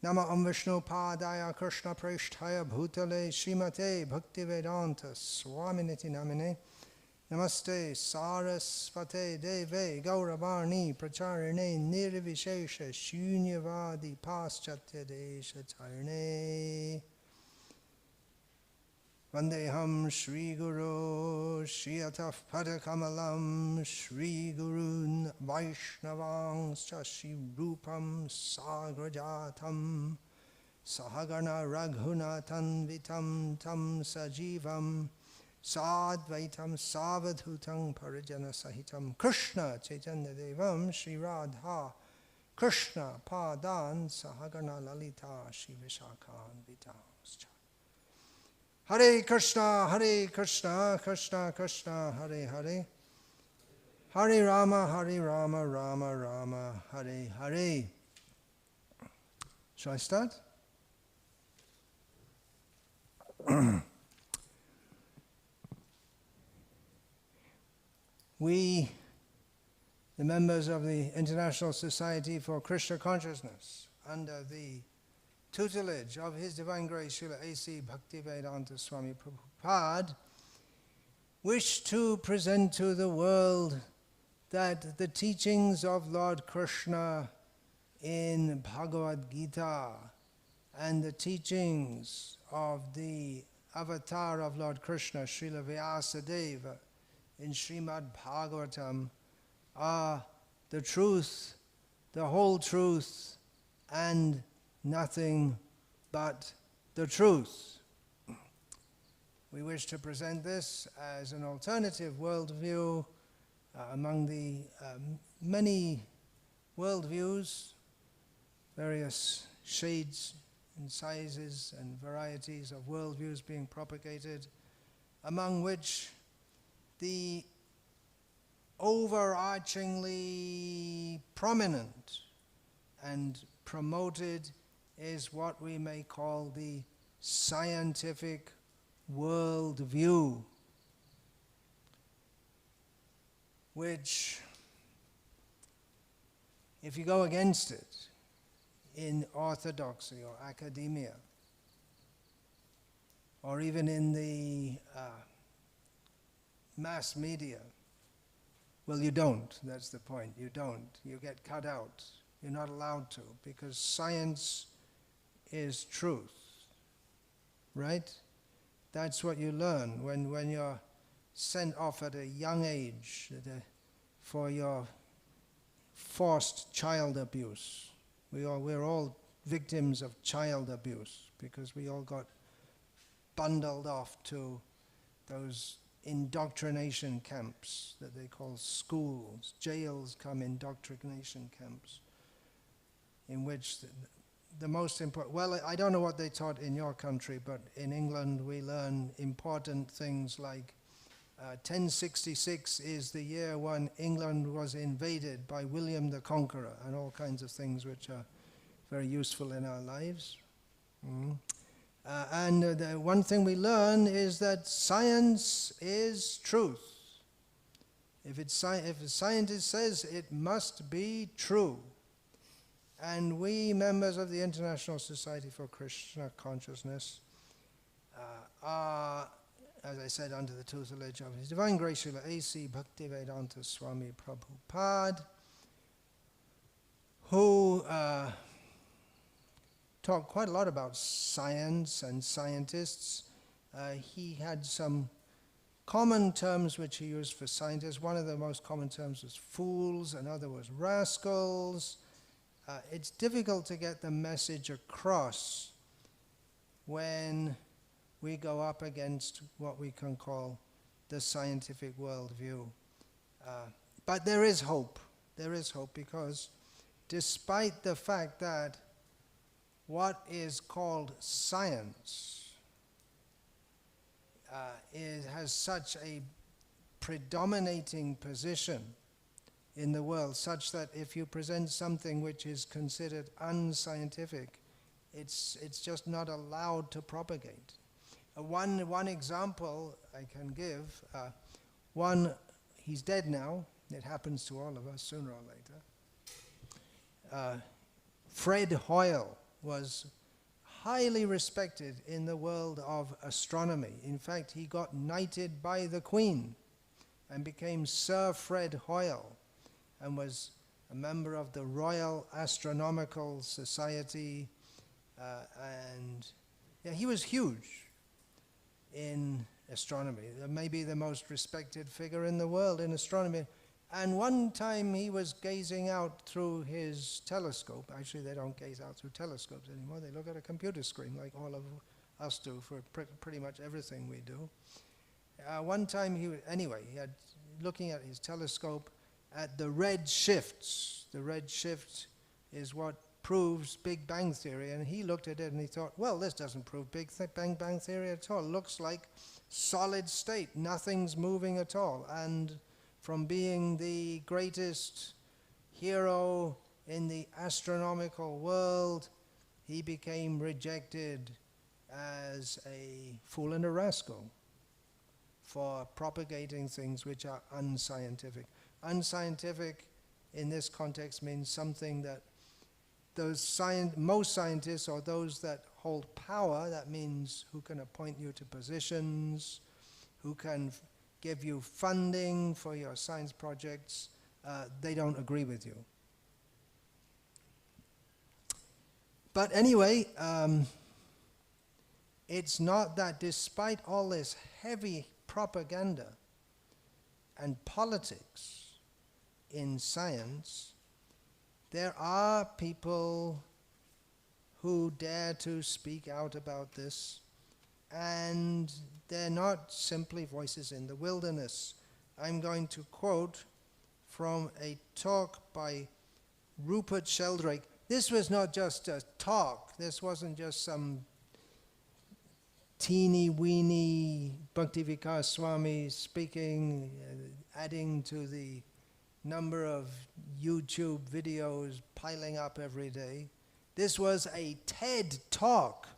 Nama Om Vishnu Padaya Krishna Preshtaya Bhutale Srimate Bhaktivedanta Swami Niti Namine Namaste Sarasvate Deve Gauravarni Pracharine Nirvishesha Shunyavadi Paschatya Desha Charne Vandeham Shri Guru Shri Ataf Padakamalam Shri Gurun Vaishnavangscha Shri Rupam Sagrajatam Sahagana Raghunatan Vitam Tam Sajivam Sadvaitam Savadhutam Parijana Sahitam Krishna Chaitanya Devam Shri Radha Krishna Padan Sahagana Lalita Shri Vishakhan Vitam. Hare Krishna, Krishna Krishna, Hare Hare. Hare Rama, Rama Rama, Hare Hare. Shall I start? We, the members of the International Society for Krishna Consciousness, under the tutelage of His Divine Grace Srila A.C. Bhaktivedanta Swami Prabhupada, wish to present to the world that the teachings of Lord Krishna in Bhagavad Gita and the teachings of the avatar of Lord Krishna, Srila Vyasadeva, in Srimad Bhagavatam are the truth, the whole truth, and nothing but the truth. We wish to present this as an alternative worldview among the many worldviews, various shades and sizes and varieties of worldviews being propagated, among which the overarchingly prominent and promoted is what we may call the scientific worldview, which, if you go against it in orthodoxy or academia, or even in the mass media, well, you don't, that's the point, you don't. You get cut out. You're not allowed to, because science is truth, right? That's what you learn when you're sent off at a young age for your forced child abuse. We're all victims of child abuse because we all got bundled off to those indoctrination camps that they call schools. Jails come indoctrination camps, in which the most important, well, I don't know what they taught in your country, but in England we learn important things like 1066 is the year when England was invaded by William the Conqueror, and all kinds of things which are very useful in our lives. And the one thing we learn is that science is truth. If a scientist says it must be true. And we, members of the International Society for Krishna Consciousness, are, as I said, under the tutelage of His Divine Grace Srila A.C. Bhaktivedanta Swami Prabhupada, who talked quite a lot about science and scientists. He had some common terms which he used for scientists. One of the most common terms was fools, another was rascals. It's difficult to get the message across when we go up against what we can call the scientific worldview. But there is hope. There is hope, because despite the fact that what is called science has such a predominating position in the world, such that if you present something which is considered unscientific, it's just not allowed to propagate. One example I can give, he's dead now, it happens to all of us sooner or later. Fred Hoyle, was highly respected in the world of astronomy. In fact, he got knighted by the Queen and became Sir Fred Hoyle and was a member of the Royal Astronomical Society, and yeah, he was huge in astronomy, maybe the most respected figure in the world in astronomy. And one time he was gazing out through his telescope. Actually, they don't gaze out through telescopes anymore. They look at a computer screen like all of us do for pretty much everything we do. One time he had looking at his telescope at the red shifts. The red shift is what proves Big Bang Theory, and he looked at it and he thought, well, this doesn't prove Bang Theory at all. It looks like solid state, nothing's moving at all. And from being the greatest hero in the astronomical world, he became rejected as a fool and a rascal for propagating things which are unscientific. Unscientific in this context means something that most scientists, or those that hold power, that means who can appoint you to positions, who can give you funding for your science projects, they don't agree with you. But anyway, it's not that despite all this heavy propaganda and politics in science, there are people who dare to speak out about this, and they're not simply voices in the wilderness. I'm going to quote from a talk by Rupert Sheldrake. This was not just a talk. This wasn't just some teeny-weeny Bhakti Vikasa Swami speaking, adding to the number of YouTube videos piling up every day. This was a TED Talk.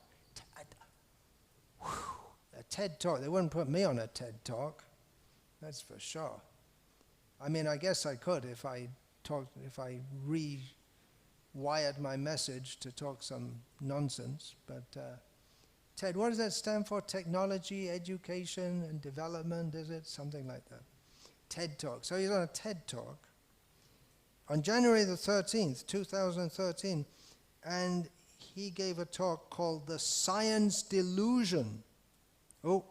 A TED Talk. They wouldn't put me on a TED Talk, that's for sure. I mean, I guess I could if I rewired my message to talk some nonsense, but TED, what does that stand for? Technology, Education and Development, is it? Something like that. TED Talk. So he's on a TED Talk on January the 13th, 2013, and he gave a talk called The Science Delusion. Oh,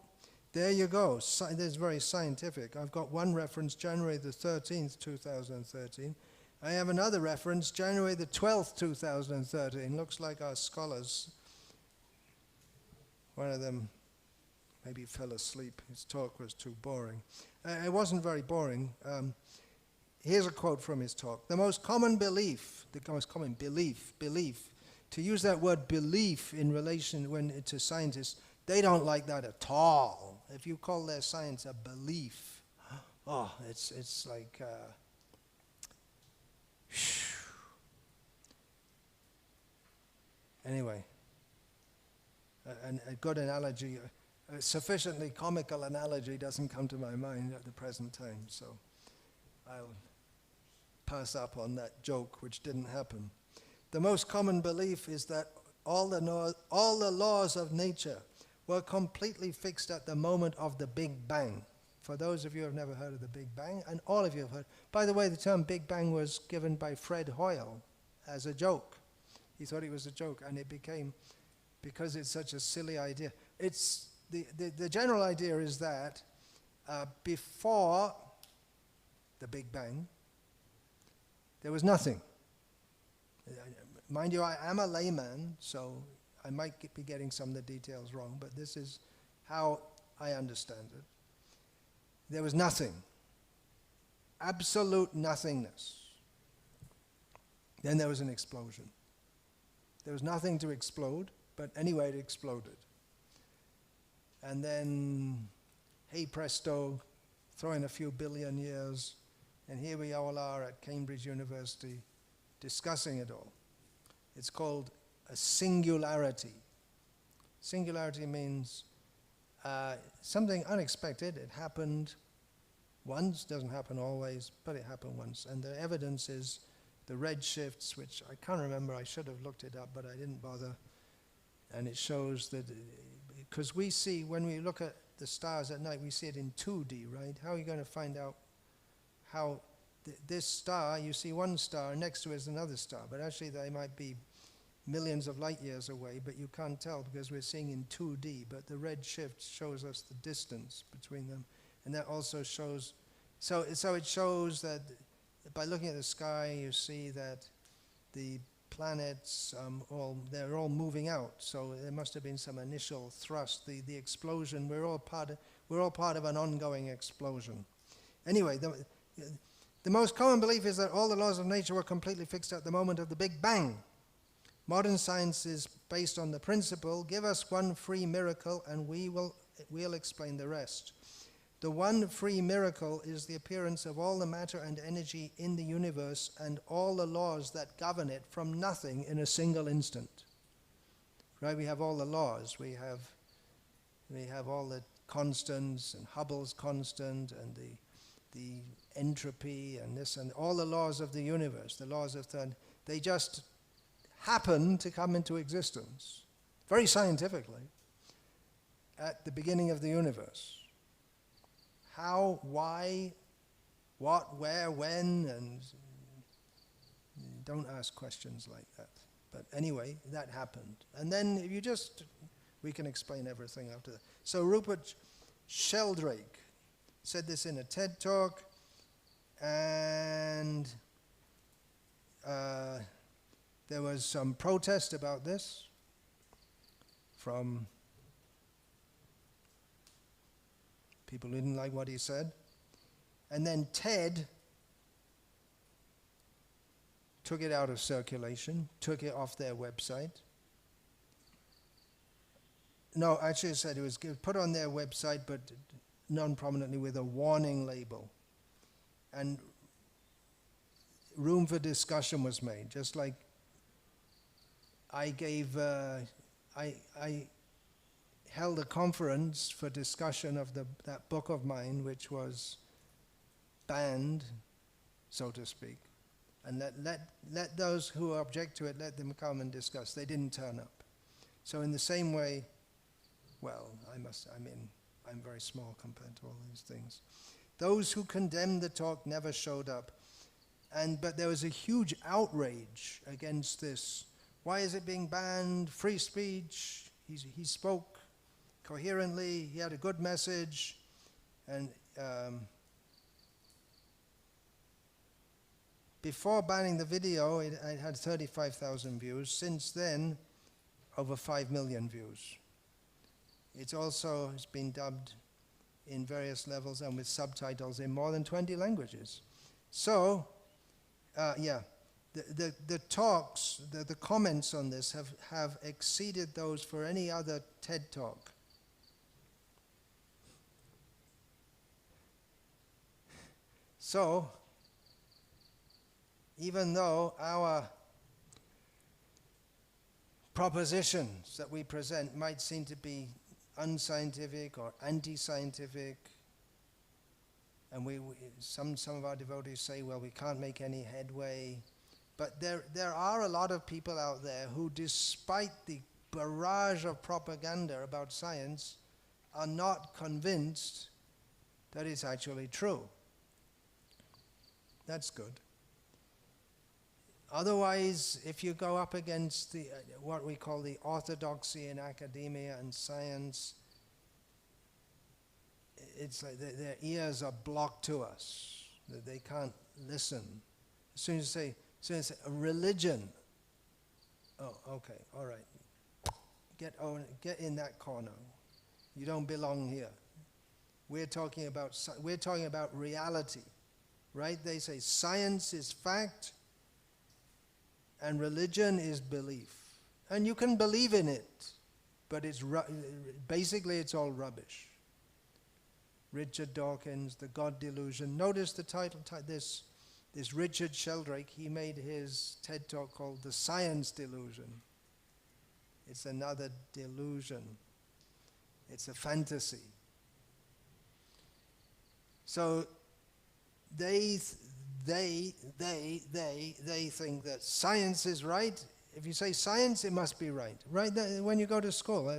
there you go. This is very scientific. I've got one reference, January the 13th, 2013. I have another reference, January the 12th, 2013. Looks like our scholars, one of them maybe fell asleep. His talk was too boring. It wasn't very boring. Here's a quote from his talk. The most common belief, to use that word belief in relation to scientists, they don't like that at all. If you call their science a belief, oh, it's like, anyway, a good analogy, a sufficiently comical analogy doesn't come to my mind at the present time, so I'll pass up on that joke, which didn't happen. The most common belief is that all the laws of nature were completely fixed at the moment of the Big Bang. For those of you who have never heard of the Big Bang, and all of you have heard, by the way, the term Big Bang was given by Fred Hoyle as a joke. He thought it was a joke, and it became, because it's such a silly idea. It's the general idea is that before the Big Bang, there was nothing. Mind you, I am a layman, so I might be getting some of the details wrong, but this is how I understand it. There was nothing. Absolute nothingness. Then there was an explosion. There was nothing to explode, but anyway, it exploded. And then, hey presto, throw in a few billion years, and here we all are at Cambridge University discussing it all. It's called a singularity. Singularity means something unexpected. It happened once, doesn't happen always, but it happened once. And the evidence is the red shifts, which I can't remember, I should have looked it up, but I didn't bother. And it shows that, because we see, when we look at the stars at night, we see it in 2D, right? How are you going to find out how this star, you see one star, next to it is another star, but actually they might be millions of light years away, but you can't tell because we're seeing in 2D, but the red shift shows us the distance between them. And that also shows, so it shows that by looking at the sky, you see that the planets, they're all moving out. So there must have been some initial thrust. The explosion, we're all part of an ongoing explosion. Anyway, the most common belief is that all the laws of nature were completely fixed at the moment of the Big Bang. Modern science is based on the principle, give us one free miracle and we'll explain the rest. The one free miracle is the appearance of all the matter and energy in the universe and all the laws that govern it from nothing in a single instant. Right? We have all the laws. We have all the constants and Hubble's constant and the entropy and this and all the laws of the universe, the laws of third. They just happen to come into existence, very scientifically, at the beginning of the universe. How, why, what, where, when, and don't ask questions like that. But anyway, that happened. And then if you we can explain everything after that. So Rupert Sheldrake said this in a TED talk, and there was some protest about this from people who didn't like what he said. And then TED took it out of circulation, took it off their website. No, actually it said it was put on their website, but non-prominently with a warning label. And room for discussion was made, just like I gave, I held a conference for discussion of that book of mine, which was banned, so to speak. And let those who object to it, let them come and discuss. They didn't turn up. So in the same way, well, I'm very small compared to all these things. Those who condemned the talk never showed up. But there was a huge outrage against this. Why is it being banned? Free speech. He spoke coherently. He had a good message. And before banning the video, it had 35,000 views. Since then, over 5 million views. It also has been dubbed in various levels and with subtitles in more than 20 languages. So, the talks, the comments on this have exceeded those for any other TED talk. So, even though our propositions that we present might seem to be unscientific or anti-scientific, and some of our devotees say, well, we can't make any headway, but there are a lot of people out there who, despite the barrage of propaganda about science, are not convinced that it's actually true. That's good. Otherwise, if you go up against what we call the orthodoxy in academia and science, it's like their ears are blocked to us. They can't listen. As soon as you say religion, oh, okay, all right. Get in that corner. You don't belong here. We're talking about reality, right? They say science is fact, and religion is belief. And you can believe in it, but basically it's all rubbish. Richard Dawkins, The God Delusion. Notice the title, this Richard Sheldrake, he made his TED talk called The Science Delusion. It's another delusion. It's a fantasy. So they think that science is right. If you say science, it must be right. Right? When you go to school,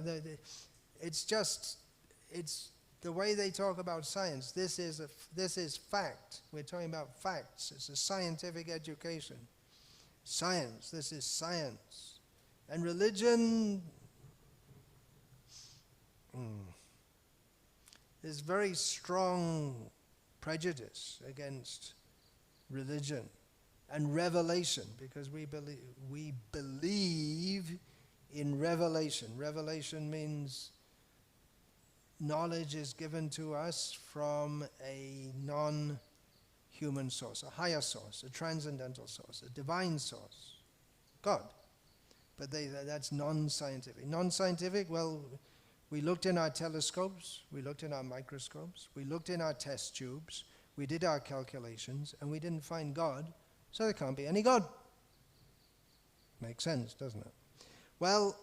it's the way they talk about science. This is fact. We're talking about facts. It's a scientific education. Science. This is science. And religion. There's very strong prejudice against religion and revelation, because we believe in revelation. Revelation means knowledge is given to us from a non-human source, a higher source, a transcendental source, a divine source, God. But that's non-scientific. Non-scientific, well, we looked in our telescopes, we looked in our microscopes, we looked in our test tubes, we did our calculations, and we didn't find God, so there can't be any God. Makes sense, doesn't it? Well,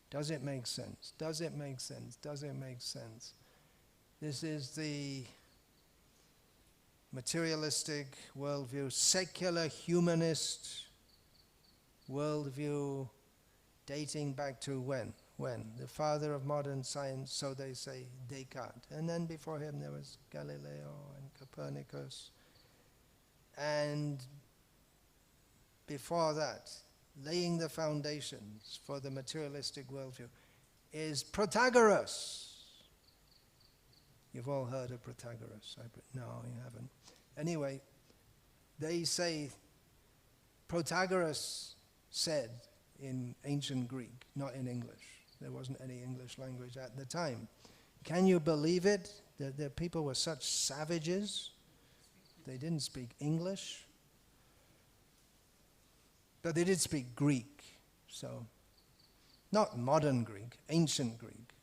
does it make sense? Does it make sense? Does it make sense? This is the materialistic worldview, secular humanist worldview, dating back to when? When? The father of modern science, so they say, Descartes. And then before him there was Galileo and Copernicus. And before that, laying the foundations for the materialistic worldview, is Protagoras. You've all heard of Protagoras. No, you haven't. Anyway, they say Protagoras said in ancient Greek, not in English. There wasn't any English language at the time. Can you believe it? That the people were such savages. They didn't speak English. But they did speak Greek. So, not modern Greek, ancient Greek.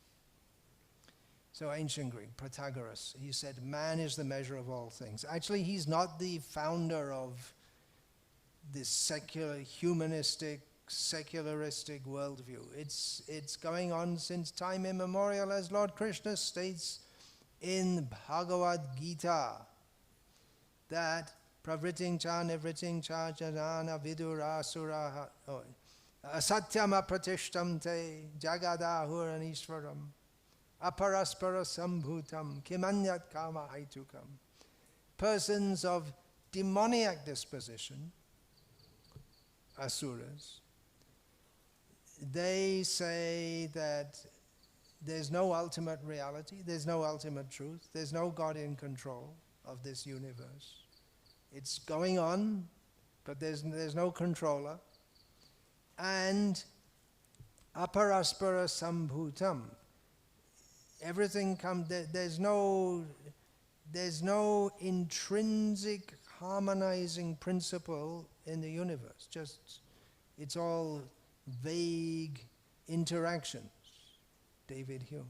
So ancient Greek, Protagoras, he said, man is the measure of all things. Actually, he's not the founder of this secular, humanistic, secularistic worldview. It's going on since time immemorial, as Lord Krishna states in Bhagavad Gita, that pravriting cha nivriting cha janana vidurasura asatyam apratishtam te jagadahuraniswaram aparaspara sambhutam kimanyat kama haitukam. Persons of demoniac disposition, asuras, they say that there's no ultimate reality, there's no ultimate truth, there's no God in control of this universe. It's going on, but there's no controller. And aparaspara sambhutam, everything comes, there's no intrinsic harmonizing principle in the universe. Just, it's all vague interactions. David Hume.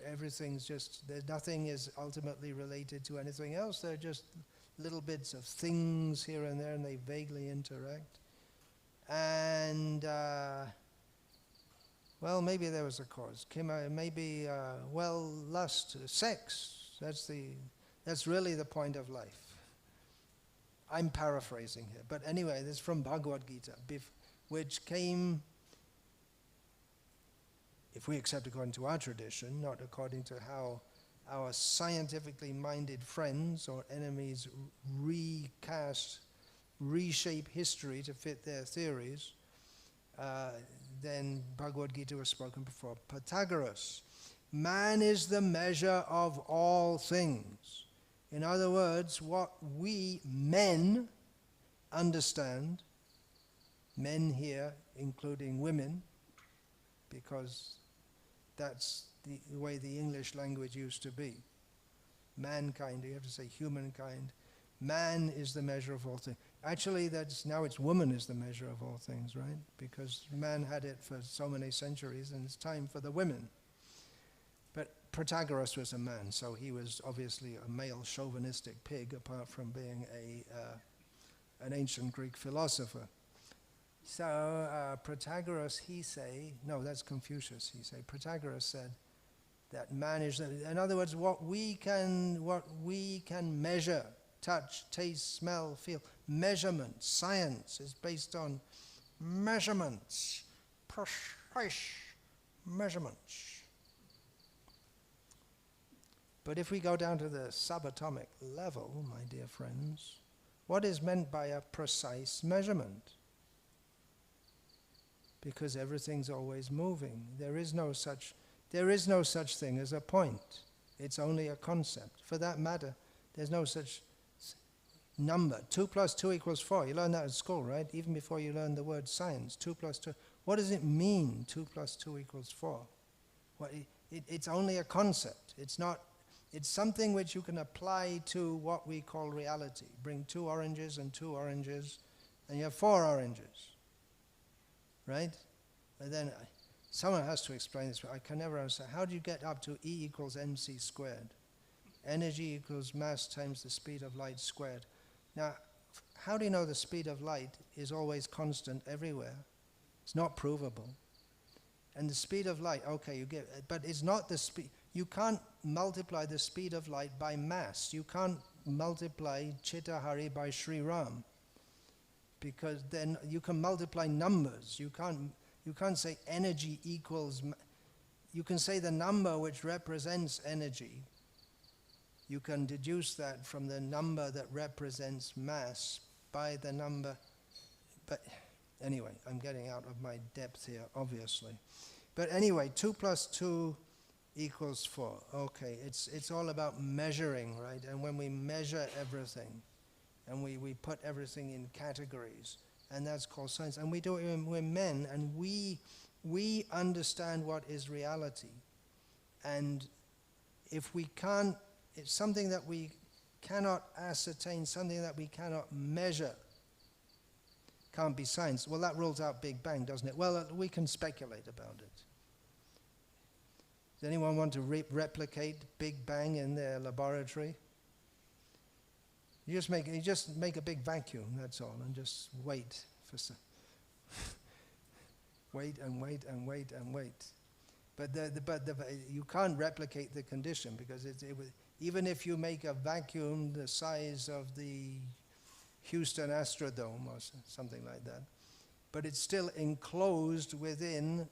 Everything's just, nothing is ultimately related to anything else. They're just little bits of things here and there, and they vaguely interact. And well, maybe there was a cause. Maybe lust, sex. That's really the point of life. I'm paraphrasing here, but anyway, this is from Bhagavad Gita, which came, if we accept according to our tradition, not according to how our scientifically minded friends or enemies reshape history to fit their theories, then Bhagavad Gita was spoken before. Protagoras, man is the measure of all things. In other words, what we men understand, men here including women, because that's the way the English language used to be. Mankind, you have to say humankind. Man is the measure of all things. Actually, now it's woman is the measure of all things, right? Because man had it for so many centuries, and it's time for the women. But Protagoras was a man, so he was obviously a male chauvinistic pig, apart from being an ancient Greek philosopher. So Protagoras, that's Confucius, Protagoras said, that man is, in other words, what we can measure, touch, taste, smell, feel, measurement. Science is based on measurements, precise measurements. But if we go down to the subatomic level, my dear friends, what is meant by a precise measurement? Because everything's always moving. There is no such thing as a point. It's only a concept. For that matter, there's no such number. 2 plus 2 equals 4. You learn that at school, right? Even before you learn the word science. 2 plus 2. What does it mean, 2 plus 2 equals 4? Well, it's only a concept. It's something which you can apply to what we call reality. Bring 2 oranges and 2 oranges, and you have 4 oranges. Right? And then someone has to explain this. I can never understand. How do you get up to E equals mc squared? Energy equals mass times the speed of light squared. Now, how do you know the speed of light is always constant everywhere? It's not provable. And the speed of light, okay, you get, but it's not the speed. You can't multiply the speed of light by mass. You can't multiply Chitta Hari by Sri Ram, because then you can multiply numbers. You can't say energy equals. You can say the number which represents energy. You can deduce that from the number that represents mass by the number. But anyway, I'm getting out of my depth here, obviously. But anyway, 2 plus 2 equals 4. Okay, it's all about measuring, right? And when we measure everything, and we put everything in categories, and that's called science. And we do it when we're men, and we understand what is reality. And if we can't, it's something that we cannot ascertain, something that we cannot measure, can't be science. Well, that rules out Big Bang, doesn't it? Well, we can speculate about it. Does anyone want to replicate Big Bang in their laboratory? You just make a big vacuum, that's all, and just wait for some. Wait and wait and wait and wait. But you can't replicate the condition, because even if you make a vacuum the size of the Houston Astrodome or something like that, but it's still enclosed within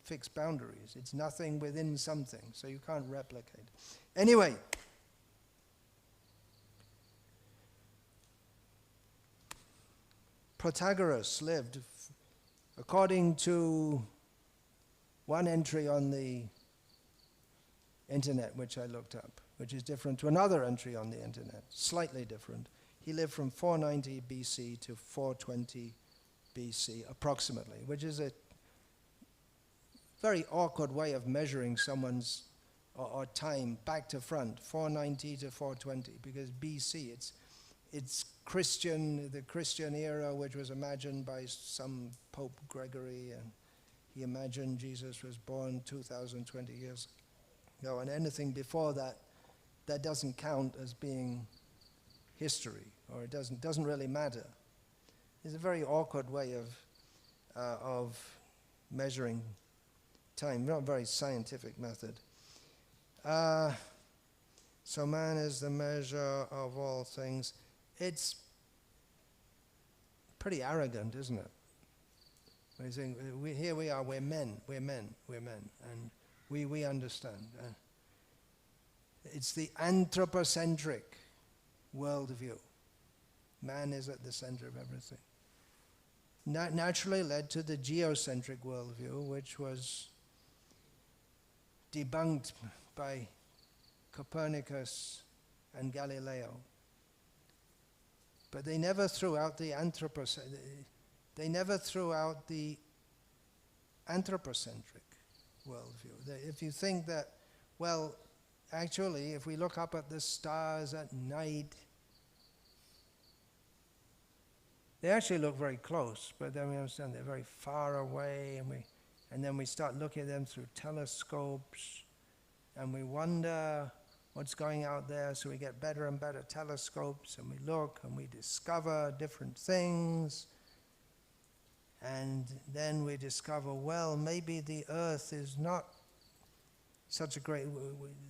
fixed boundaries. It's nothing within something, so you can't replicate. Anyway, Protagoras lived, according to one entry on the internet, which I looked up, which is different to another entry on the internet, slightly different. He lived from 490 BC to 420 BC, approximately, which is a very awkward way of measuring someone's or time back to front, 490 to 420, because BC, it's Christian, the Christian era, which was imagined by some Pope Gregory, and he imagined Jesus was born 2,020 years ago, and anything before that, that doesn't count as being history, or it doesn't really matter. It's a very awkward way of measuring time, not a very scientific method. So man is the measure of all things. It's pretty arrogant, isn't it? We're saying, here we are, we're men, and we understand. It's the anthropocentric worldview. Man is at the center of everything. Naturally led to the geocentric worldview, which was debunked by Copernicus and Galileo. But they never threw out the anthropocentric worldview. If you think that, well, actually, if we look up at the stars at night, they actually look very close, but then we understand they're very far away, and then we start looking at them through telescopes, and we wonder what's going out there, so we get better and better telescopes, and we look and we discover different things, and then we discover, well, maybe the earth is not such a great,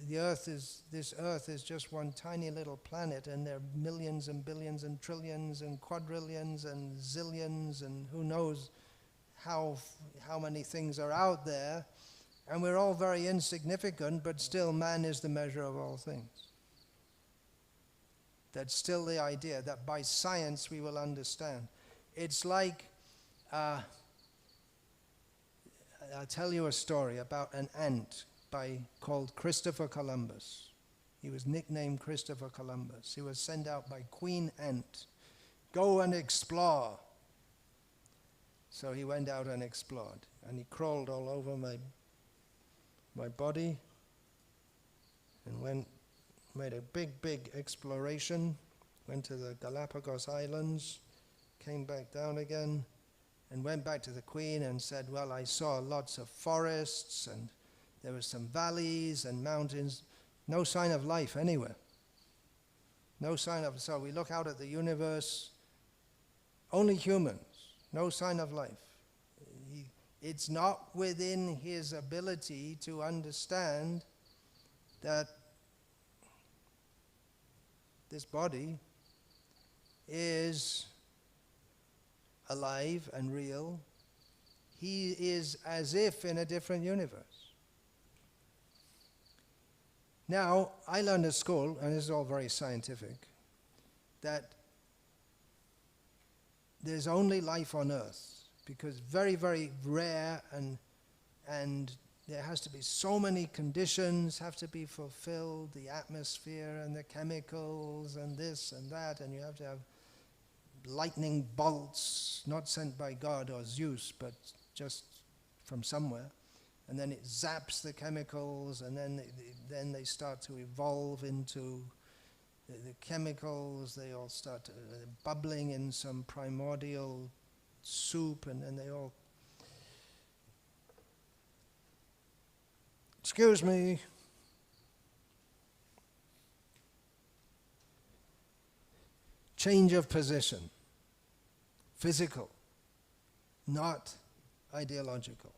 this earth is just one tiny little planet, and there are millions and billions and trillions and quadrillions and zillions and who knows how many things are out there, and we're all very insignificant, but still man is the measure of all things. That's still the idea, that by science we will understand. It's like, I'll tell you a story about an ant called Christopher Columbus. He was nicknamed Christopher Columbus. He was sent out by Queen Ant. Go and explore. So he went out and explored, and he crawled all over my body and made a big exploration, went to the Galapagos Islands, came back down again, and went back to the Queen and said, well, I saw lots of forests, and there were some valleys and mountains. No sign of life anywhere. No sign of, so we look out at the universe, only humans, no sign of life. It's not within his ability to understand that this body is alive and real. He is as if in a different universe. Now, I learned at school, and this is all very scientific, that there's only life on Earth, because very, very rare, and there has to be so many conditions have to be fulfilled, the atmosphere and the chemicals and this and that, and you have to have lightning bolts, not sent by God or Zeus, but just from somewhere. And then it zaps the chemicals, and then they start to evolve into the chemicals. They all start bubbling in some primordial soup, and then they all... Excuse me. Change of position. Physical, not ideological.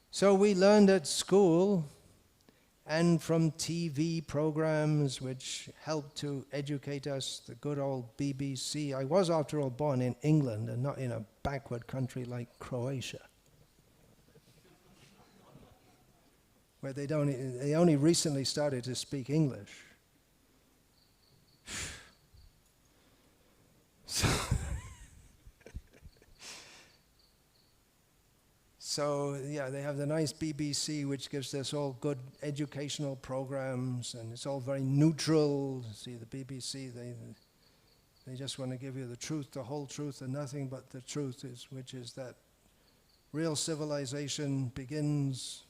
So we learned at school and from TV programs which helped to educate us, the good old BBC. I was, after all, born in England and not in a backward country like Croatia, where they only recently started to speak English. So yeah, they have the nice BBC, which gives us all good educational programs, and it's all very neutral. See, the BBC, they just want to give you the truth, the whole truth, and nothing but the truth, which is that real civilization begins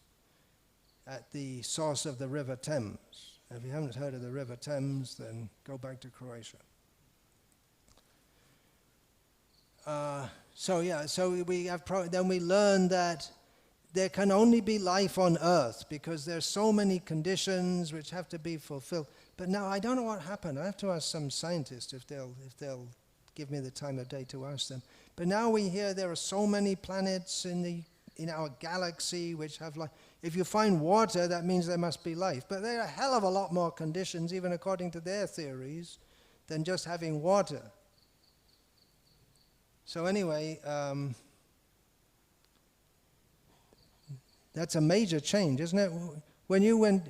at the source of the River Thames. If you haven't heard of the River Thames, then go back to Croatia. So we have then we learn that there can only be life on Earth because there's so many conditions which have to be fulfilled. But now I don't know what happened. I have to ask some scientists if they'll give me the time of day to ask them. But now we hear there are so many planets in our galaxy which have life. If you find water, that means there must be life. But there are a hell of a lot more conditions, even according to their theories, than just having water. So anyway, that's a major change, isn't it? When you went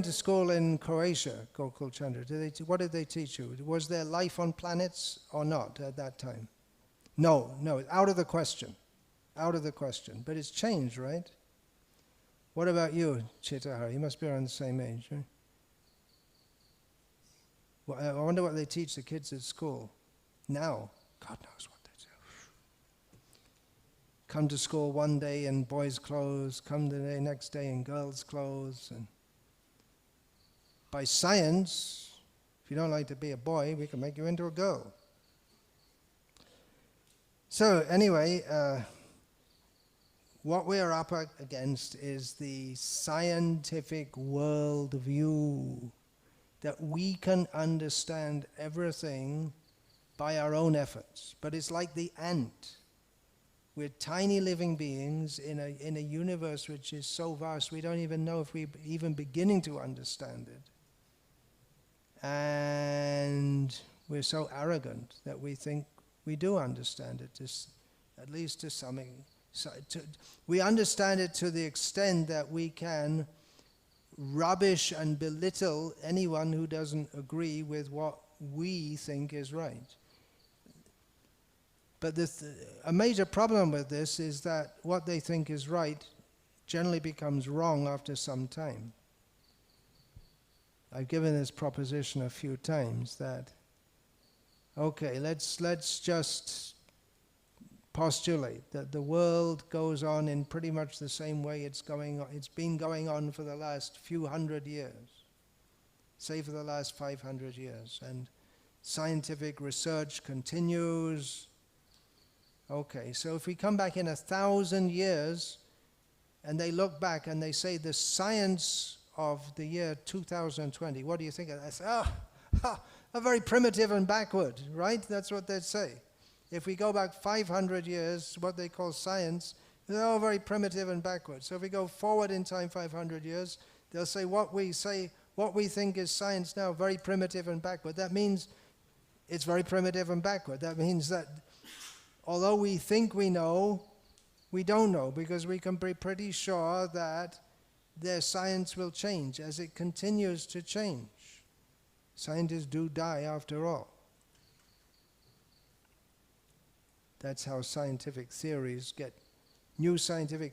to school in Croatia, Gokul Chandra, what did they teach you? Was there life on planets or not at that time? No, out of the question. Out of the question. But it's changed, right? What about you, Chitahara? You must be around the same age, right? Well, I wonder what they teach the kids at school now. God knows what they do. Come to school one day in boys' clothes, come the next day in girls' clothes. And by science, if you don't like to be a boy, we can make you into a girl. what we're up against is the scientific worldview that we can understand everything by our own efforts. But it's like the ant. We're tiny living beings in a universe which is so vast we don't even know if we're even beginning to understand it. And we're so arrogant that we think we do understand it, at least to some extent. We understand it to the extent that we can rubbish and belittle anyone who doesn't agree with what we think is right. But a major problem with this is that what they think is right generally becomes wrong after some time. I've given this proposition a few times that, okay, let's just postulate that the world goes on in pretty much the same way it's been going on for the last few hundred years, say for the last 500 years, and scientific research continues. Okay, so if we come back in 1,000 years and they look back and they say the science of the year 2020, what do you think of that? They say, very primitive and backward, right? That's what they'd say. If we go back 500 years, what they call science, they're all very primitive and backward. So if we go forward in time 500 years, they'll say what we think is science now, very primitive and backward. That means it's very primitive and backward. That means that although we think we know, we don't know, because we can be pretty sure that their science will change as it continues to change. Scientists do die after all. That's how new scientific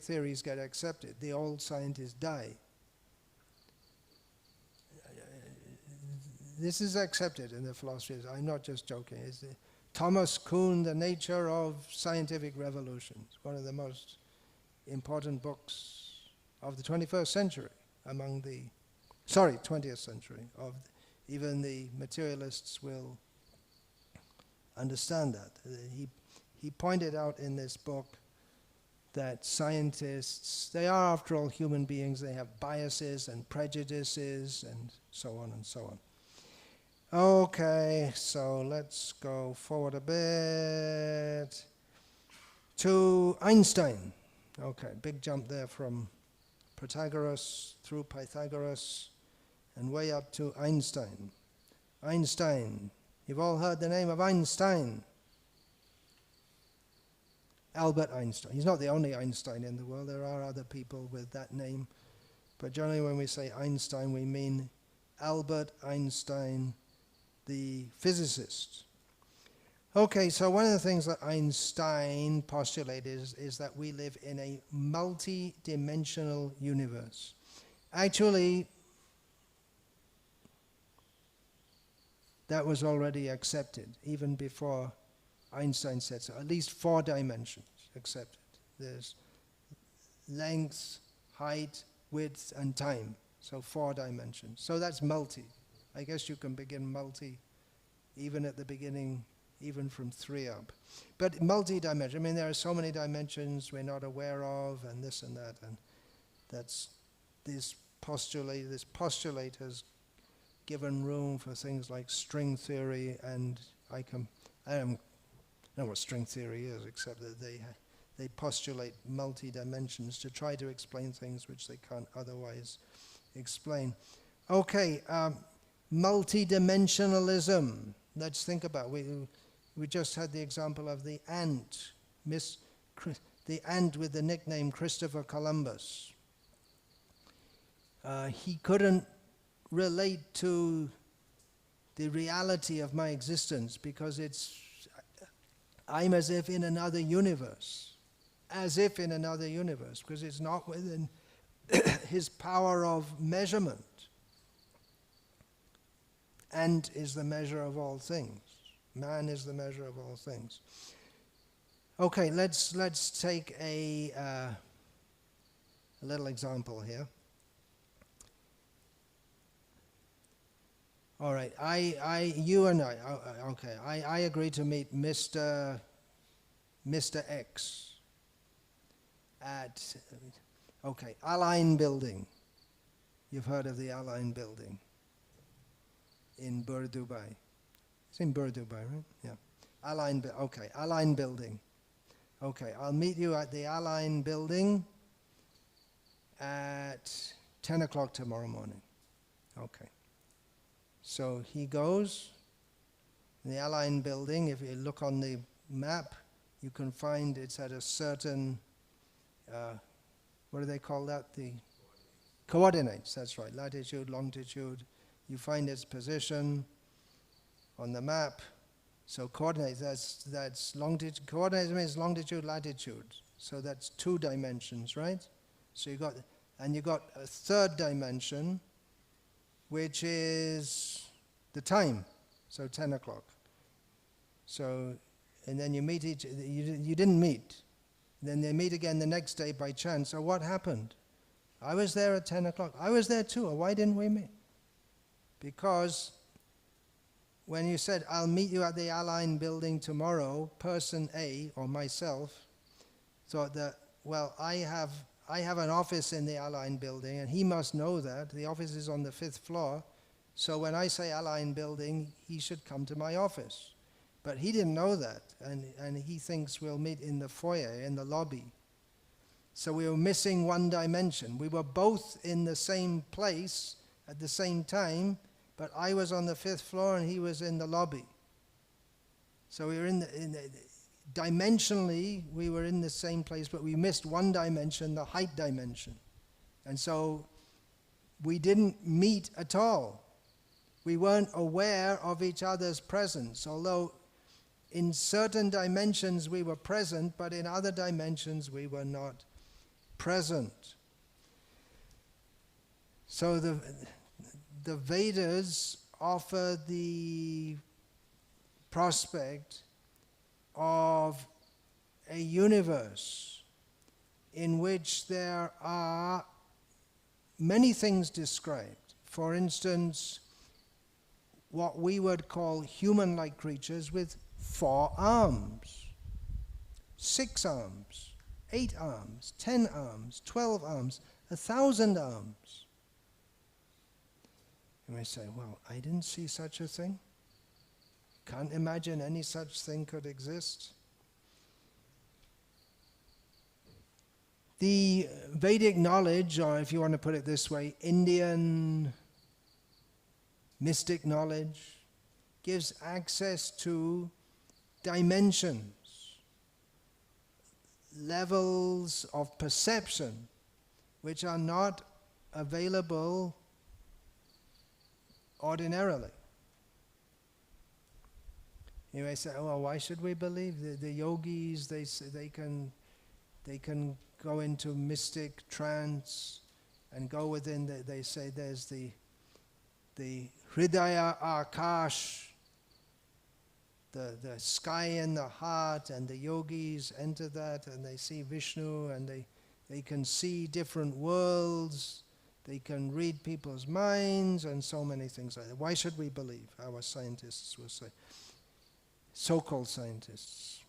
theories get accepted. The old scientists die. This is accepted in the philosophy. I'm not just joking. It's Thomas Kuhn, The Nature of Scientific Revolutions, one of the most important books of the 21st century, 20th century. Even the materialists will understand that. He pointed out in this book that scientists, they are after all human beings, they have biases and prejudices and so on and so on. Okay, so let's go forward a bit to Einstein. Okay, big jump there from Protagoras through Pythagoras and way up to Einstein. Einstein, you've all heard the name of Einstein. Albert Einstein. He's not the only Einstein in the world, there are other people with that name. But generally when we say Einstein, we mean Albert Einstein, the physicist. Okay, so one of the things that Einstein postulated is that we live in a multi-dimensional universe. Actually, that was already accepted, even before Einstein said so. At least 4 dimensions accepted. There's length, height, width, and time. So 4 dimensions. So that's multi. I guess you can begin multi even at the beginning, even from 3 up. But multi-dimensional, I mean, there are so many dimensions we're not aware of, and this and that, and that's this postulate has given room for things like string theory, and I don't know what string theory is, except that they postulate multi-dimensions to try to explain things which they can't otherwise explain. Okay, multi-dimensionalism. Let's think about it. We just had the example of the ant, the ant with the nickname Christopher Columbus. He couldn't relate to the reality of my existence because I'm as if in another universe. As if in another universe, because it's not within his power of measurement. Ant is the measure of all things. Man is the measure of all things. Okay, let's take a little example here. All right, you and I agree to meet Mr. X. at, Align Building. You've heard of the Align Building in Dubai. It's in Dubai, right? Yeah. Align Building. Okay, I'll meet you at the Align Building at 10 o'clock tomorrow morning. Okay. So he goes, in the Align Building, if you look on the map, you can find it's at a certain, what do they call that? The coordinates, that's right, latitude, longitude. You find its position on the map. So coordinates, that's longitude, coordinates means longitude, latitude. So that's 2 dimensions, right? So you got a third dimension, which is the time, so 10 o'clock. So, and then you meet you didn't meet. Then they meet again the next day by chance. So what happened? I was there at 10 o'clock. I was there too. Why didn't we meet? Because when you said, I'll meet you at the Align Building tomorrow, person A, or myself, thought that, well, I have an office in the Align Building, and he must know that. The office is on the 5th floor, so when I say Align Building, he should come to my office. But he didn't know that, and he thinks we'll meet in the foyer, in the lobby. So we were missing one dimension. We were both in the same place at the same time, but I was on the 5th floor and he was in the lobby. So we were dimensionally, we were in the same place, but we missed one dimension, the height dimension. And so we didn't meet at all. We weren't aware of each other's presence, although in certain dimensions we were present, but in other dimensions we were not present. So the Vedas offer the prospect of a universe in which there are many things described. For instance, what we would call human-like creatures with 4 arms, 6 arms, 8 arms, 10 arms, 12 arms, 1,000 arms. You may say, well, I didn't see such a thing. Can't imagine any such thing could exist. The Vedic knowledge, or if you want to put it this way, Indian mystic knowledge, gives access to dimensions, levels of perception, which are not available ordinarily. You may say, oh, well, why should we believe? The yogis, they can go into mystic trance and go within, they say there's the Hridaya Akash, the sky in the heart, and the yogis enter that and they see Vishnu, and they can see different worlds, they can read people's minds, and so many things like that. Why should we believe? Our scientists will say, so-called scientists.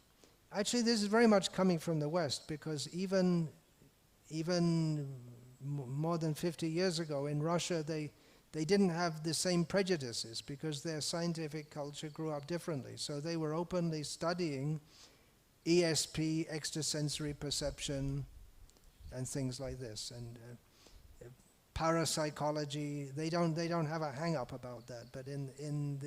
Actually, this is very much coming from the West, because even more than 50 years ago in Russia, they didn't have the same prejudices because their scientific culture grew up differently. So they were openly studying ESP, extrasensory perception, and things like this, and parapsychology. They don't have a hang-up about that, but in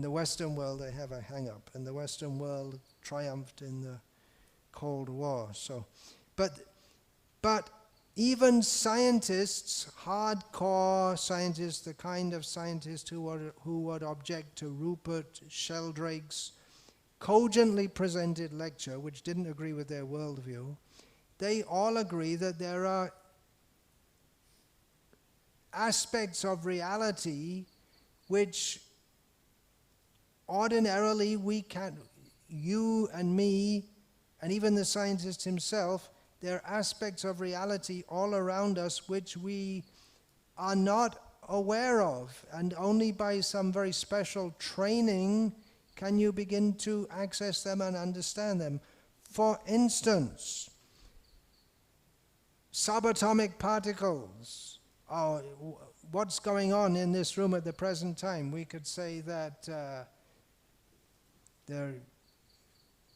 the Western world they have a hang-up, and the Western world triumphed in the Cold War. So, but even scientists, hardcore scientists, the kind of scientists who would object to Rupert Sheldrake's cogently presented lecture, which didn't agree with their worldview, they all agree that there are aspects of reality which ordinarily we can't, you and me, and even the scientist himself, there are aspects of reality all around us which we are not aware of, and only by some very special training can you begin to access them and understand them. For instance, subatomic particles are what's going on in this room at the present time. We could say that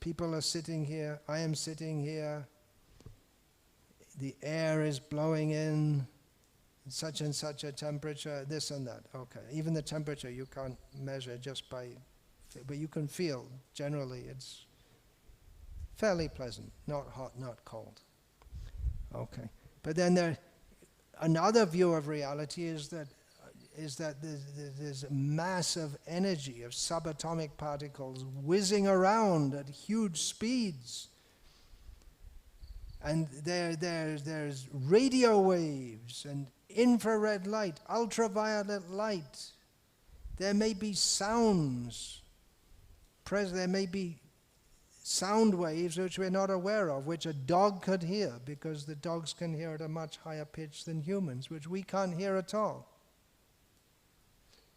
people are sitting here, I am sitting here, the air is blowing in, such and such a temperature, this and that. Okay, even the temperature you can't measure just by, but you can feel, generally it's fairly pleasant, not hot, not cold. Okay, but then another view of reality is that there's a massive energy of subatomic particles whizzing around at huge speeds. And there's radio waves and infrared light, ultraviolet light. There may be sounds. There may be sound waves which we're not aware of, which a dog could hear, because the dogs can hear at a much higher pitch than humans, which we can't hear at all.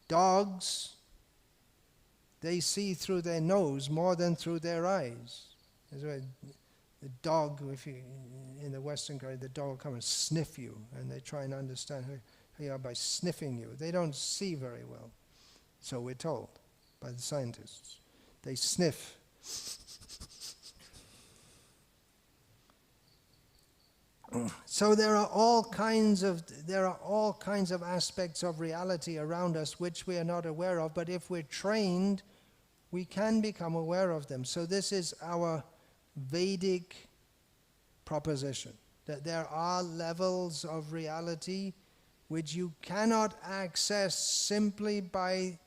Dogs, they see through their nose more than through their eyes. That's why the dog, in the Western culture, the dog will come and sniff you, and they try and understand who you are by sniffing you. They don't see very well, so we're told by the scientists. They sniff. So there are all kinds of aspects of reality around us which we are not aware of, but if we're trained, we can become aware of them. So this is our Vedic proposition, that there are levels of reality which you cannot access simply by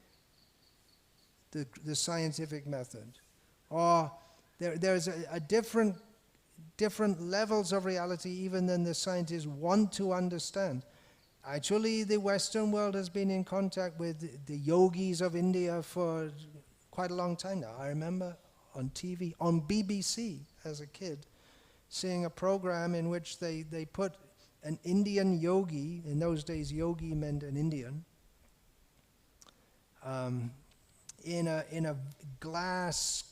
the scientific method. Or there's a different levels of reality even than the scientists want to understand. Actually, the Western world has been in contact with the yogis of India for quite a long time now. I remember on TV, on BBC as a kid, seeing a program in which they put an Indian yogi, in those days yogi meant an Indian, in a glass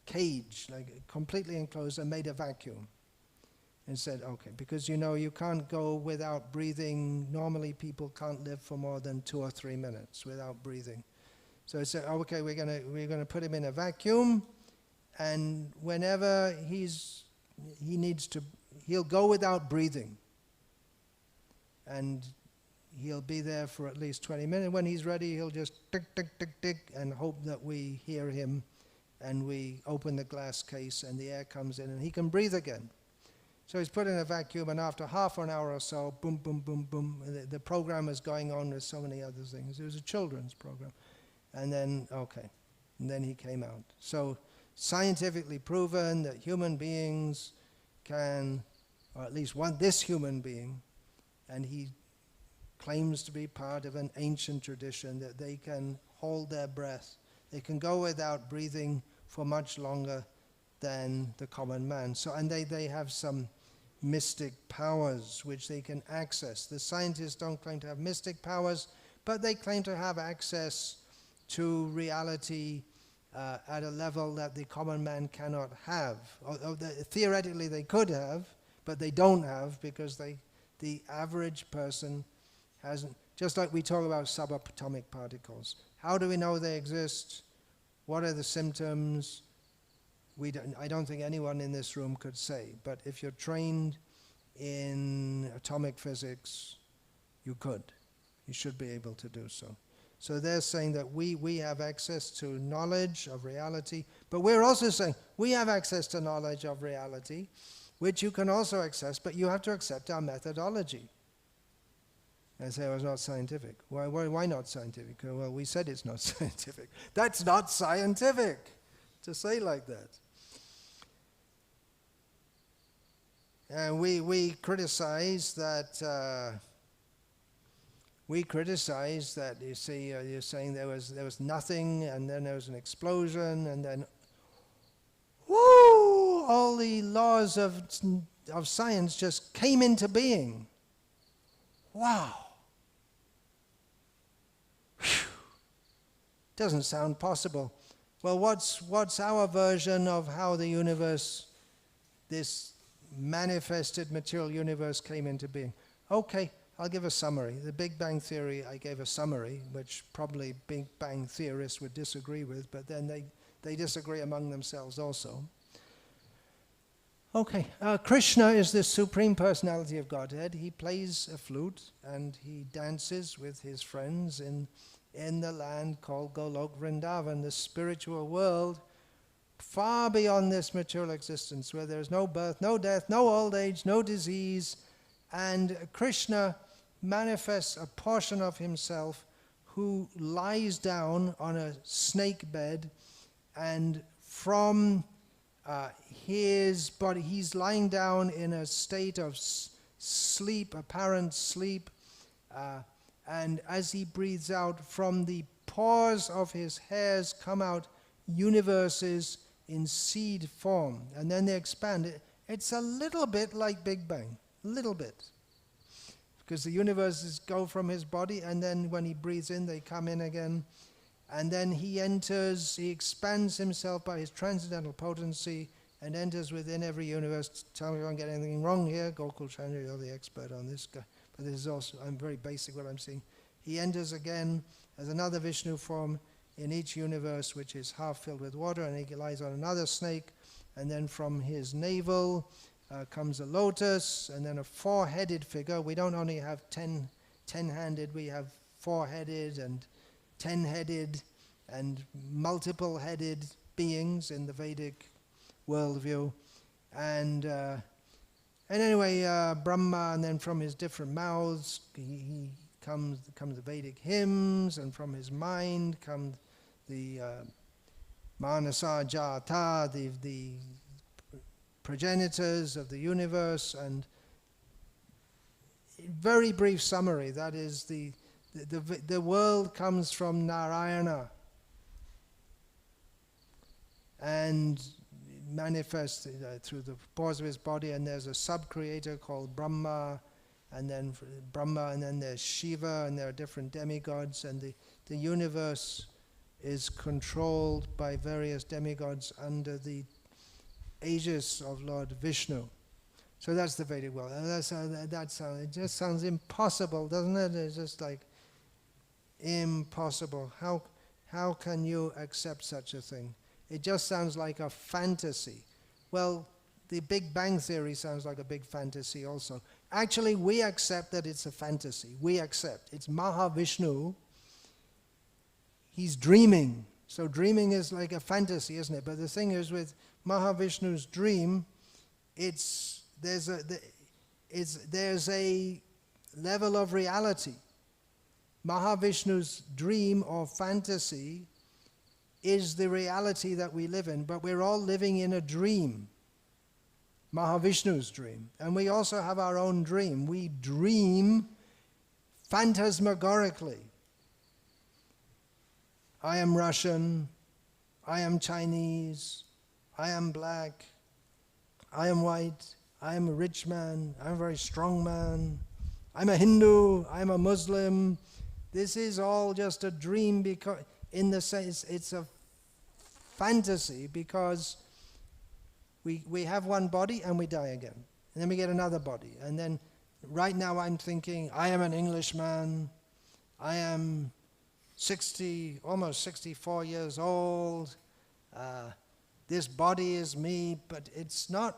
cage, like completely enclosed, and made a vacuum. And said, okay, because you can't go without breathing. Normally people can't live for more than 2 or 3 minutes without breathing. So I said, okay, we're gonna put him in a vacuum, and whenever he'll go without breathing. And he'll be there for at least 20 minutes. When he's ready, he'll just tick, tick, tick, tick, and hope that we hear him, and we open the glass case and the air comes in and he can breathe again. So he's put in a vacuum, and after half an hour or so, boom, boom, boom, boom, the program is going on with so many other things. It was a children's program. And then, okay, and then he came out. So scientifically proven that human beings can, or at least this human being, and he claims to be part of an ancient tradition, that they can hold their breath. They can go without breathing for much longer than the common man. So, and they have some mystic powers which they can access. The scientists don't claim to have mystic powers, but they claim to have access to reality at a level that the common man cannot have. Theoretically they could have, but they don't have, because the average person hasn't. Just like we talk about subatomic particles. How do we know they exist? What are the symptoms? I don't think anyone in this room could say, but if you're trained in atomic physics, you could. You should be able to do so. So they're saying that we have access to knowledge of reality, but we're also saying we have access to knowledge of reality, which you can also access, but you have to accept our methodology. I say, well, it's not scientific. Why not scientific? Well, we said it's not scientific. That's not scientific to say like that. And we criticize that. You see, you're saying there was nothing, and then there was an explosion, and then, whoo! All the laws of science just came into being. Wow! Whew. Doesn't sound possible. Well, what's our version of how the universe, this manifested material universe came into being. Okay, I'll give a summary. The Big Bang Theory, I gave a summary, which probably Big Bang theorists would disagree with, but then they disagree among themselves also. Okay, Krishna is the Supreme Personality of Godhead. He plays a flute and he dances with his friends in the land called Golok Vrindavan, the spiritual world, far beyond this material existence, where there is no birth, no death, no old age, no disease. And Krishna manifests a portion of himself who lies down on a snake bed, and from his body, he's lying down in a state of sleep, apparent sleep, and as he breathes out, from the pores of his hairs come out universes in seed form, and then they expand. It's a little bit like Big Bang, a little bit, because the universes go from his body, and then when he breathes in, they come in again. And then he expands himself by his transcendental potency and enters within every universe. Tell me if I'm getting anything wrong here. Gokul Chandra, you're the expert on this guy. But this is also, I'm very basic what I'm seeing. He enters again as another Vishnu form in each universe, which is half filled with water, and he lies on another snake. And then from his navel comes a lotus, and then a four-headed figure. We don't only have 10-handed, we have four-headed and 10-headed and multiple-headed beings in the Vedic worldview. And anyway, Brahma, and then from his different mouths he comes the Vedic hymns, and from his mind come the Manasa Jata, the progenitors of the universe. And very brief summary, that is the world comes from Narayana and manifests through the pores of his body, and there's a sub-creator called Brahma, and then there's Shiva, and there are different demigods, and the universe is controlled by various demigods under the aegis of Lord Vishnu. So that's the Vedic world. And it just sounds impossible, doesn't it? It's just like impossible. How can you accept such a thing? It just sounds like a fantasy. Well, the Big Bang Theory sounds like a big fantasy also. Actually, we accept that it's a fantasy. We accept. It's Mahavishnu. He's dreaming. So dreaming is like a fantasy, isn't it? But the thing is, with Mahavishnu's dream, there's a level of reality. Mahavishnu's dream or fantasy is the reality that we live in, but we're all living in a dream, Mahavishnu's dream. And we also have our own dream. We dream phantasmagorically. I am Russian, I am Chinese, I am black, I am white, I am a rich man, I'm a very strong man, I'm a Hindu, I'm a Muslim. This is all just a dream, because in the sense it's a fantasy, because we have one body and we die again. And then we get another body. And then right now I'm thinking, I am an Englishman, I am almost 64 years old, this body is me, but it's not,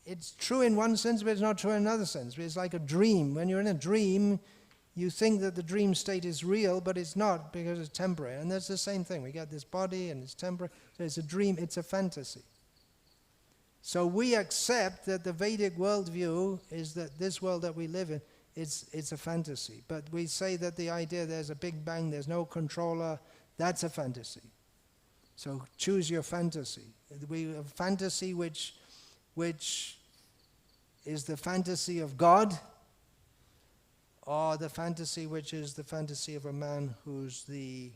it's true in one sense, but it's not true in another sense. It's like a dream. When you're in a dream, you think that the dream state is real, but it's not, because it's temporary. And that's the same thing. We got this body and it's temporary. So it's a dream, it's a fantasy. So we accept that the Vedic worldview is that this world that we live in, it's a fantasy. But we say that the idea there's a Big Bang, there's no controller, that's a fantasy. So choose your fantasy. We have fantasy which is the fantasy of God, or the fantasy which is the fantasy of a man who's the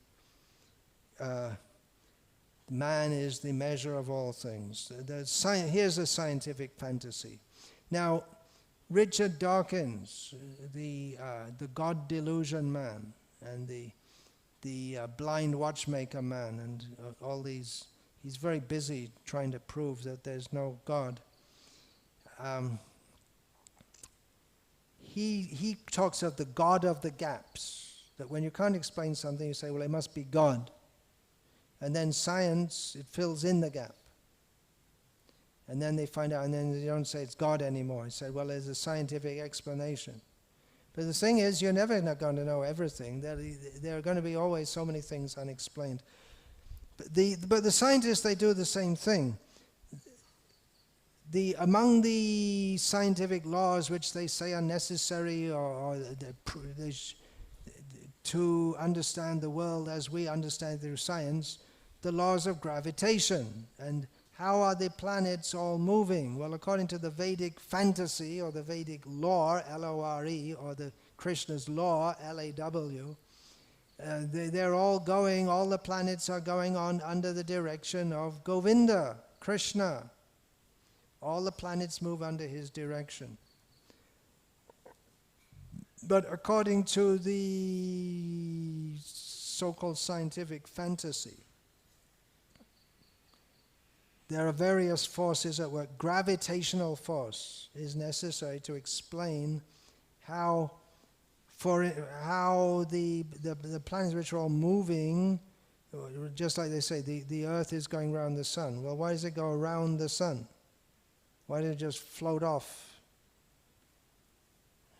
man is the measure of all things. Here's a scientific fantasy. Now, Richard Dawkins, the God delusion man, and the blind watchmaker man, and all these, he's very busy trying to prove that there's no God. he talks of the God of the gaps, that when you can't explain something, you say, well, it must be God. And then science, it fills in the gap. And then they find out, and then they don't say it's God anymore. They say, well, there's a scientific explanation. But the thing is, you're never going to know everything. There are going to be always so many things unexplained. But the scientists, they do the same thing. Among the scientific laws which they say are necessary to understand the world as we understand it through science, the laws of gravitation. And how are the planets all moving? Well, according to the Vedic fantasy, or the Vedic lore, L-O-R-E, or the Krishna's law, L-A-W, they're all the planets are going on under the direction of Govinda, Krishna. All the planets move under his direction. But according to the so-called scientific fantasy, there are various forces at work. Gravitational force is necessary to explain how the planets which are all moving, just like they say, the Earth is going around the sun. Well, why does it go around the sun? Why did it just float off?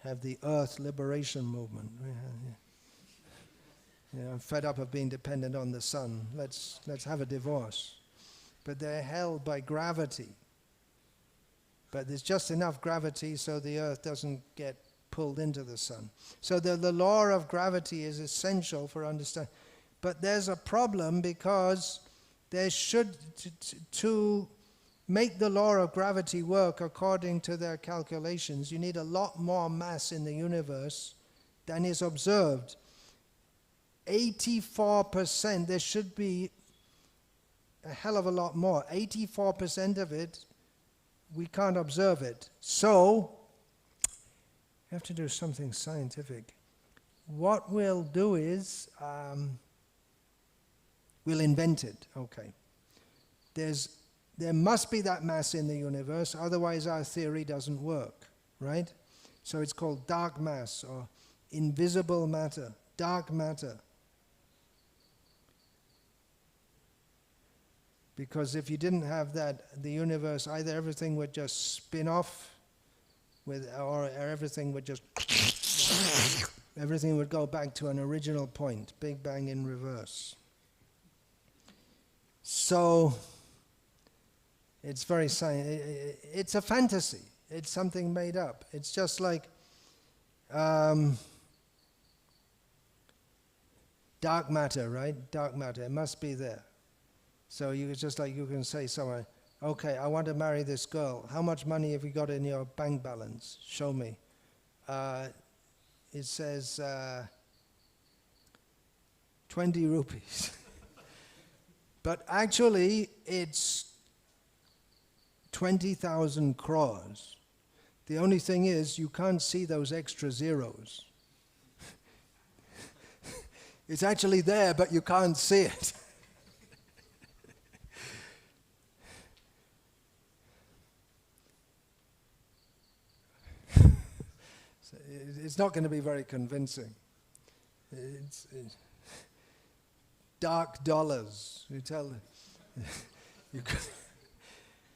Have the Earth Liberation Movement. I'm fed up of being dependent on the sun. Let's have a divorce. But they're held by gravity. But there's just enough gravity so the Earth doesn't get pulled into the sun. So the law of gravity is essential for understanding. But there's a problem, because there should, to make the law of gravity work according to their calculations, you need a lot more mass in the universe than is observed. 84%, there should be a hell of a lot more. 84% of it, we can't observe it. So, we have to do something scientific. What we'll do is, we'll invent it. Okay. There must be that mass in the universe, otherwise our theory doesn't work, right? So it's called dark mass, or invisible matter, dark matter. Because if you didn't have that, the universe, either everything would just spin off, or everything would just, everything would go back to an original point, Big Bang in reverse. So, it's very it's a fantasy. It's something made up. It's just like dark matter, right? Dark matter. It must be there. So it's just like you can say somewhere, okay, I want to marry this girl. How much money have you got in your bank balance? Show me. It says 20 rupees. But actually, it's 20,000 crores. The only thing is, you can't see those extra zeros. It's actually there, but you can't see it. So it's not going to be very convincing. It's dark dollars. You tell them.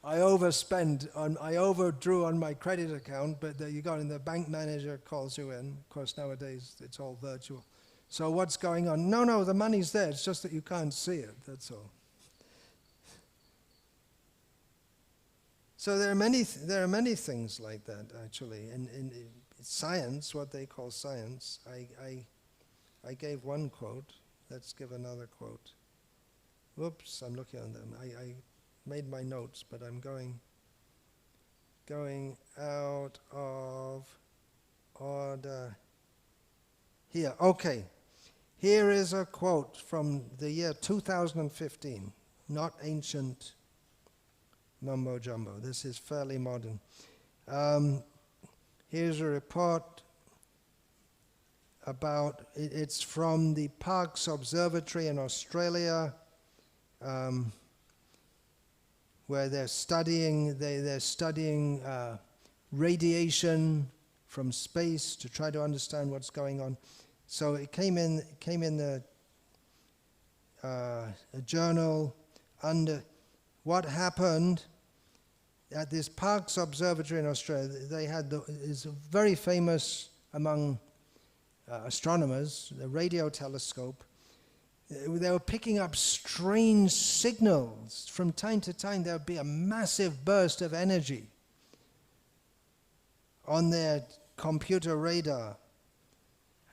I overdrew on my credit account, but you got in, the bank manager calls you in. Of course, nowadays it's all virtual. So what's going on? No, the money's there. It's just that you can't see it. That's all. So there are many things like that, actually. In science, what they call science, I gave one quote. Let's give another quote. Whoops, I'm looking on them. I made my notes, but I'm going out of order. Here, okay. Here is a quote from the year 2015, not ancient mumbo jumbo. This is fairly modern. Here's a report about, it's from the Parkes Observatory in Australia, where they're studying radiation from space to try to understand what's going on. So it came in the a journal under what happened at this Parkes Observatory in Australia. They had is very famous among astronomers, the radio telescope. They were picking up strange signals. From time to time there would be a massive burst of energy on their computer radar.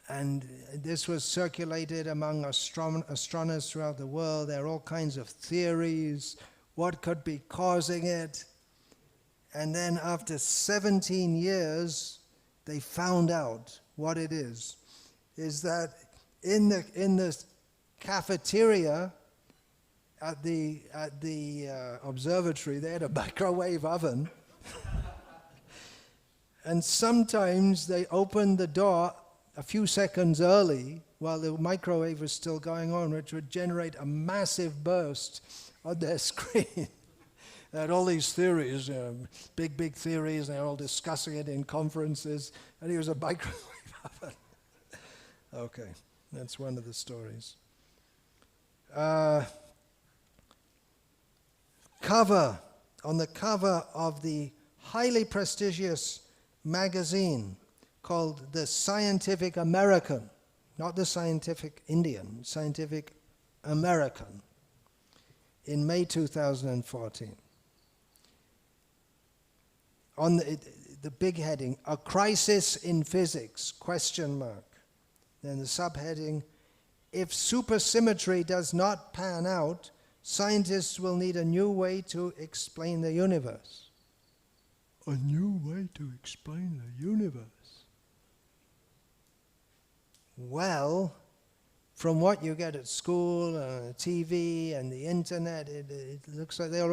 And this was circulated among astronomers throughout the world. There are all kinds of theories, what could be causing it. And then after 17 years, they found out what it is that in the cafeteria at the observatory, they had a microwave oven. And sometimes they opened the door a few seconds early while the microwave was still going on, which would generate a massive burst on their screen. They had all these theories, big theories, and they were all discussing it in conferences, and it was a microwave oven. Okay, that's one of the stories. On the cover of the highly prestigious magazine called The Scientific American, not the Scientific Indian, Scientific American, in May 2014. On the big heading, "A Crisis in Physics?" ? Then the subheading, "If supersymmetry does not pan out, scientists will need a new way to explain the universe." A new way to explain the universe. Well, from what you get at school, TV and the internet, it looks like they already